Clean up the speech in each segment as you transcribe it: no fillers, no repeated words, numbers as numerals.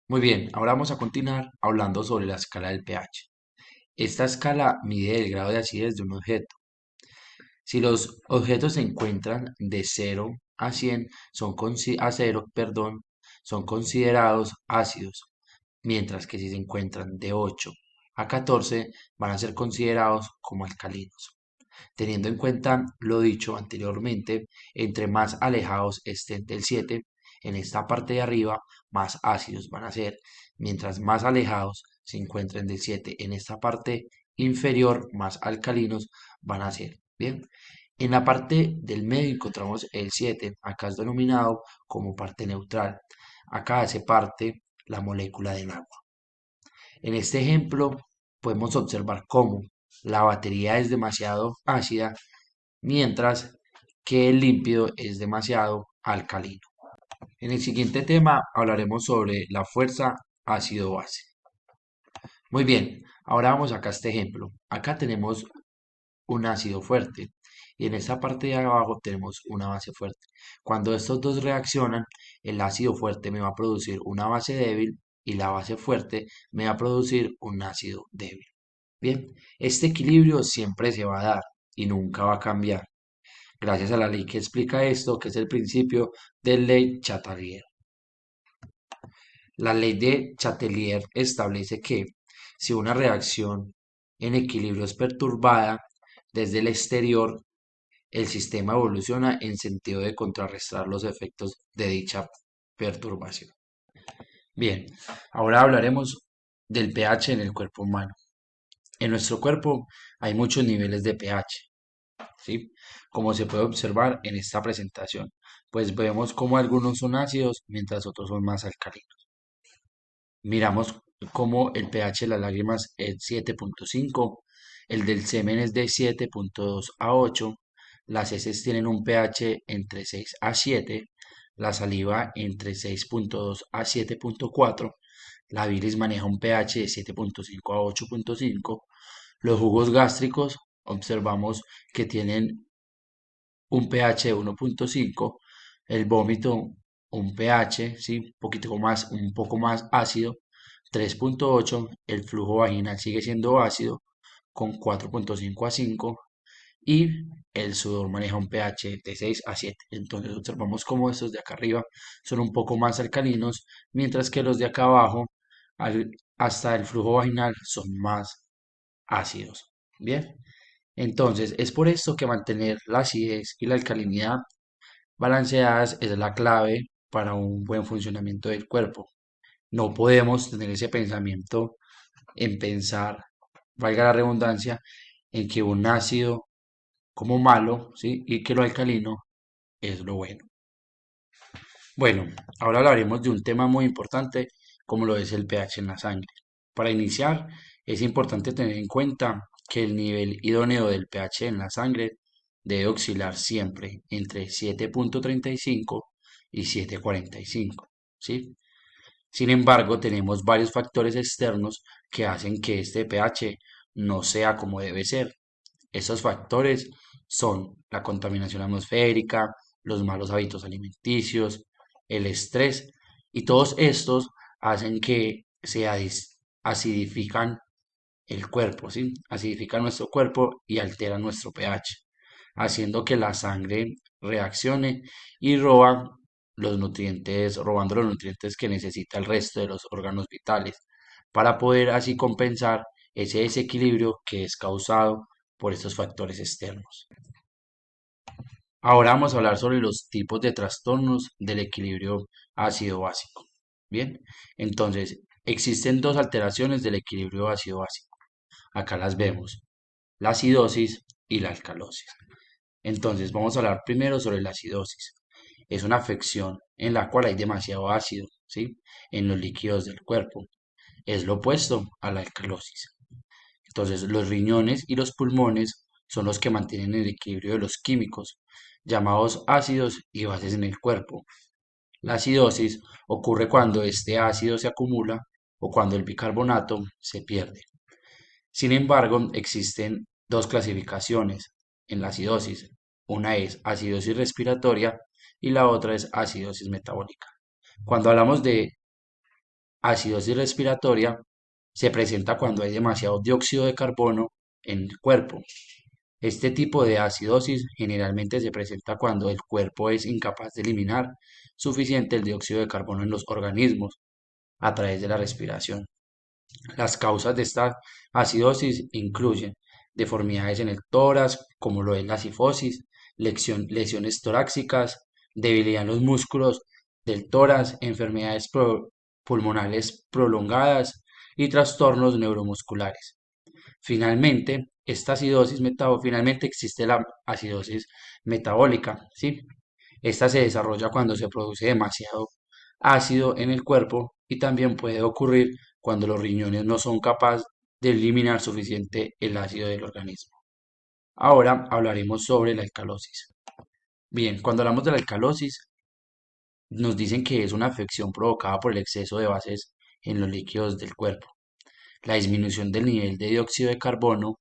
Muy bien, ahora vamos a continuar hablando sobre la escala del pH. Esta escala mide el grado de acidez de un objeto. Si los objetos se encuentran de 0 a 100, a 0, perdón, son considerados ácidos, mientras que si se encuentran de 8 a 14 van a ser considerados como alcalinos. Teniendo en cuenta lo dicho anteriormente, entre más alejados estén del 7, en esta parte de arriba, más ácidos van a ser. Mientras más alejados se encuentren del 7, en esta parte inferior, más alcalinos van a ser. Bien, en la parte del medio encontramos el 7, acá es denominado como parte neutral. Acá hace parte la molécula del agua. En este ejemplo podemos observar cómo la batería es demasiado ácida, mientras que el líquido es demasiado alcalino. En el siguiente tema hablaremos sobre la fuerza ácido-base. Muy bien, ahora vamos acá a este ejemplo. Acá tenemos un ácido fuerte y en esta parte de abajo tenemos una base fuerte. Cuando estos dos reaccionan, el ácido fuerte me va a producir una base débil y la base fuerte me va a producir un ácido débil. Bien, este equilibrio siempre se va a dar y nunca va a cambiar, gracias a la ley que explica esto, que es el principio de ley Chatelier. La ley de Chatelier establece que si una reacción en equilibrio es perturbada desde el exterior, el sistema evoluciona en sentido de contrarrestar los efectos de dicha perturbación. Bien, ahora hablaremos del pH en el cuerpo humano. En nuestro cuerpo hay muchos niveles de pH, ¿sí? Como se puede observar en esta presentación, pues vemos como algunos son ácidos mientras otros son más alcalinos. Miramos cómo el pH de las lágrimas es 7,5, el del semen es de 7,2 a 8, las heces tienen un pH entre 6 a 7, la saliva entre 6,2 a 7,4, la bilis maneja un pH de 7,5 a 8,5, los jugos gástricos observamos que tienen un pH de 1,5, el vómito un pH, ¿sí? Un poco más ácido, 3,8, el flujo vaginal sigue siendo ácido con 4,5 a 5 y el sudor maneja un pH de 6 a 7. Entonces observamos cómo estos de acá arriba son un poco más alcalinos, mientras que los de acá abajo hasta el flujo vaginal son más ácidos. Bien, entonces es por esto que mantener la acidez y la alcalinidad balanceadas es la clave para un buen funcionamiento del cuerpo. No podemos tener ese pensamiento en pensar, valga la redundancia, en que un ácido como malo, ¿sí? Y que lo alcalino es lo bueno. Bueno, ahora hablaremos de un tema muy importante como lo es el pH en la sangre. Para iniciar, es importante tener en cuenta que el nivel idóneo del pH en la sangre debe oscilar siempre entre 7,35 y 7,45, ¿sí? Sin embargo, tenemos varios factores externos que hacen que este pH no sea como debe ser. Estos factores son la contaminación atmosférica, los malos hábitos alimenticios, el estrés, y todos estos hacen que se acidifican el cuerpo, ¿sí? Acidifican nuestro cuerpo y alteran nuestro pH, haciendo que la sangre reaccione y robando los nutrientes que necesita el resto de los órganos vitales, para poder así compensar ese desequilibrio que es causado por estos factores externos. Ahora vamos a hablar sobre los tipos de trastornos del equilibrio ácido-básico. Bien, entonces existen dos alteraciones del equilibrio ácido-básico. Acá las vemos, la acidosis y la alcalosis. Entonces vamos a hablar primero sobre la acidosis. Es una afección en la cual hay demasiado ácido, ¿sí? En los líquidos del cuerpo. Es lo opuesto a la alcalosis. Entonces, los riñones y los pulmones son los que mantienen el equilibrio de los químicos, llamados ácidos y bases en el cuerpo. La acidosis ocurre cuando este ácido se acumula o cuando el bicarbonato se pierde. Sin embargo, existen dos clasificaciones en la acidosis. Una es acidosis respiratoria y la otra es acidosis metabólica. Cuando hablamos de acidosis respiratoria se presenta cuando hay demasiado dióxido de carbono en el cuerpo. Este tipo de acidosis generalmente se presenta cuando el cuerpo es incapaz de eliminar suficiente el dióxido de carbono en los organismos a través de la respiración. Las causas de esta acidosis incluyen deformidades en el tórax, como lo es la cifosis, lesiones torácicas, debilidad en los músculos del tórax, enfermedades pulmonares prolongadas y trastornos neuromusculares. Finalmente existe la acidosis metabólica, ¿sí? Esta se desarrolla cuando se produce demasiado ácido en el cuerpo y también puede ocurrir cuando los riñones no son capaces de eliminar suficiente el ácido del organismo. Ahora hablaremos sobre la alcalosis. Bien, cuando hablamos de la alcalosis, nos dicen que es una afección provocada por el exceso de bases en los líquidos del cuerpo, la disminución del nivel de dióxido de carbono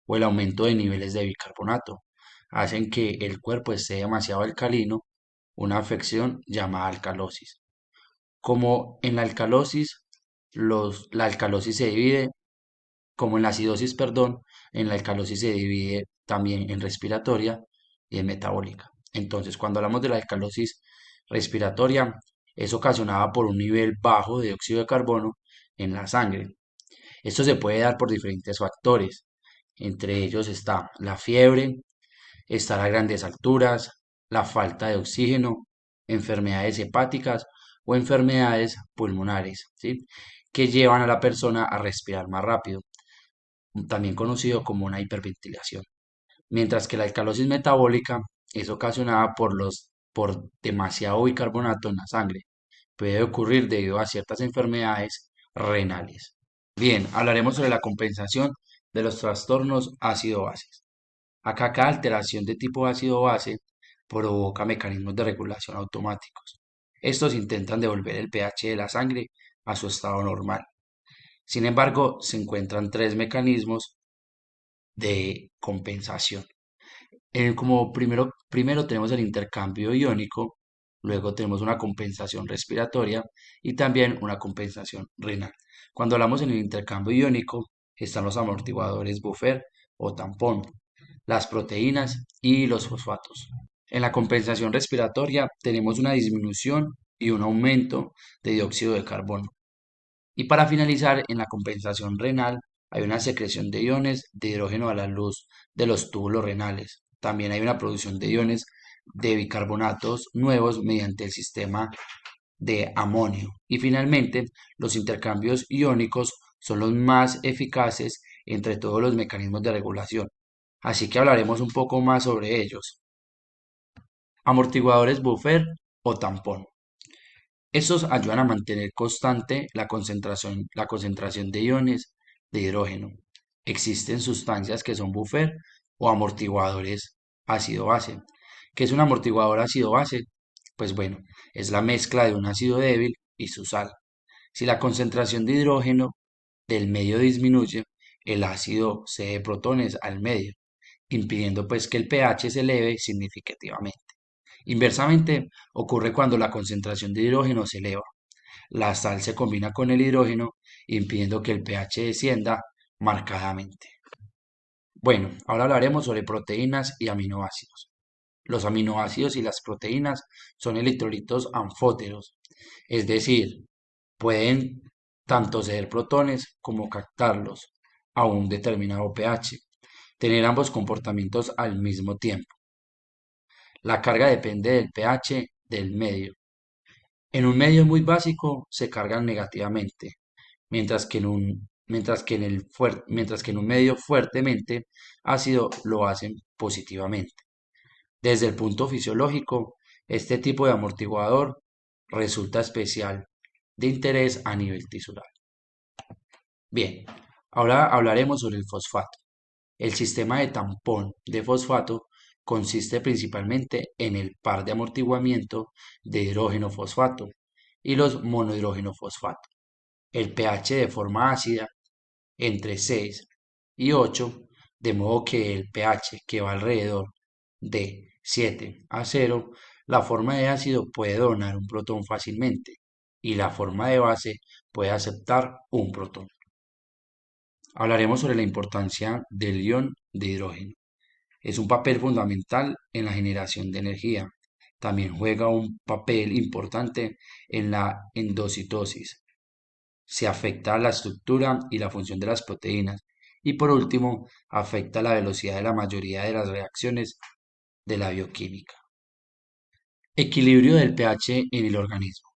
o el aumento de niveles de bicarbonato hacen que el cuerpo esté demasiado alcalino, una afección llamada alcalosis. Como en la alcalosis, la alcalosis se divide, como en la acidosis, perdón, en la alcalosis se divide también en respiratoria y en metabólica. Entonces, cuando hablamos de la alcalosis respiratoria, es ocasionada por un nivel bajo de dióxido de carbono en la sangre. Esto se puede dar por diferentes factores. Entre ellos está la fiebre, estar a grandes alturas, la falta de oxígeno, enfermedades hepáticas o enfermedades pulmonares, ¿sí? Que llevan a la persona a respirar más rápido, también conocido como una hiperventilación. Mientras que la alcalosis metabólica es ocasionada por demasiado bicarbonato en la sangre. Puede ocurrir debido a ciertas enfermedades renales. Bien, hablaremos sobre la compensación de los trastornos ácido-bases. Acá cada alteración de tipo ácido-base provoca mecanismos de regulación automáticos. Estos intentan devolver el pH de la sangre a su estado normal. Sin embargo, se encuentran tres mecanismos de compensación. Como primero tenemos el intercambio iónico, luego tenemos una compensación respiratoria y también una compensación renal. Cuando hablamos en el intercambio iónico, están los amortiguadores buffer o tampón, las proteínas y los fosfatos. En la compensación respiratoria tenemos una disminución y un aumento de dióxido de carbono. Y para finalizar, en la compensación renal hay una secreción de iones de hidrógeno a la luz de los túbulos renales. También hay una producción de iones de bicarbonatos nuevos mediante el sistema de amonio. Y finalmente, los intercambios iónicos son los más eficaces entre todos los mecanismos de regulación. Así que hablaremos un poco más sobre ellos. Amortiguadores buffer o tampón. Estos ayudan a mantener constante la concentración de iones de hidrógeno. Existen sustancias que son buffer o amortiguadores ácido-base. ¿Qué es un amortiguador ácido-base? Pues bueno, es la mezcla de un ácido débil y su sal. Si la concentración de hidrógeno del medio disminuye, el ácido cede protones al medio, impidiendo pues que el pH se eleve significativamente. Inversamente, ocurre cuando la concentración de hidrógeno se eleva. La sal se combina con el hidrógeno, impidiendo que el pH descienda marcadamente. Bueno, ahora hablaremos sobre proteínas y aminoácidos. Los aminoácidos y las proteínas son electrolitos anfóteros, es decir, pueden tanto ceder protones como captarlos a un determinado pH, tener ambos comportamientos al mismo tiempo. La carga depende del pH del medio. En un medio muy básico se cargan negativamente, mientras que en un medio fuertemente ácido lo hacen positivamente. Desde el punto fisiológico, este tipo de amortiguador resulta especial de interés a nivel tisular. Bien, ahora hablaremos sobre el fosfato. El sistema de tampón de fosfato consiste principalmente en el par de amortiguamiento de hidrógeno fosfato y los monohidrógeno fosfato. El pH de forma ácida entre 6 y 8, de modo que el pH que va alrededor de 7 a 0, la forma de ácido puede donar un protón fácilmente. y la forma de base puede aceptar un protón. Hablaremos sobre la importancia del ion de hidrógeno. Es un papel fundamental en la generación de energía. También juega un papel importante en la endocitosis. Se afecta la estructura y la función de las proteínas. Y por último, afecta la velocidad de la mayoría de las reacciones de la bioquímica. Equilibrio del pH en el organismo.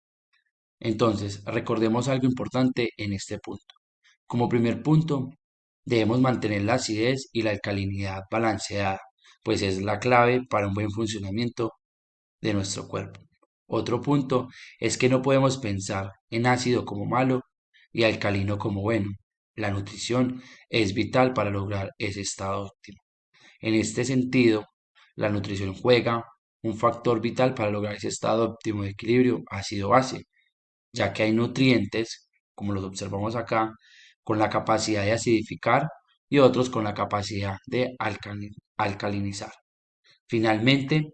Entonces, recordemos algo importante en este punto. Como primer punto, debemos mantener la acidez y la alcalinidad balanceada, pues es la clave para un buen funcionamiento de nuestro cuerpo. Otro punto es que no podemos pensar en ácido como malo y alcalino como bueno. La nutrición es vital para lograr ese estado óptimo. En este sentido, la nutrición juega un factor vital para lograr ese estado óptimo de equilibrio ácido-base, ya que hay nutrientes, como los observamos acá, con la capacidad de acidificar y otros con la capacidad de alcalinizar. Finalmente,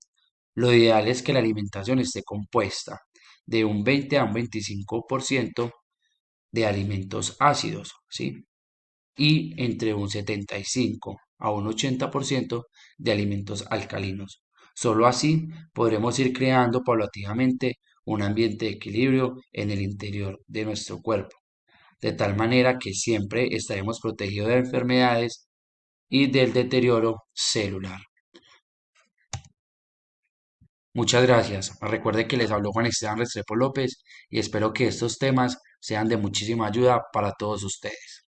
lo ideal es que la alimentación esté compuesta de un 20 a un 25% de alimentos ácidos, ¿sí? Y entre un 75 a un 80% de alimentos alcalinos. Solo así podremos ir creando paulatinamente un ambiente de equilibrio en el interior de nuestro cuerpo, de tal manera que siempre estaremos protegidos de enfermedades y del deterioro celular. Muchas gracias. Recuerde que les habló Juan Esteban Restrepo López y espero que estos temas sean de muchísima ayuda para todos ustedes.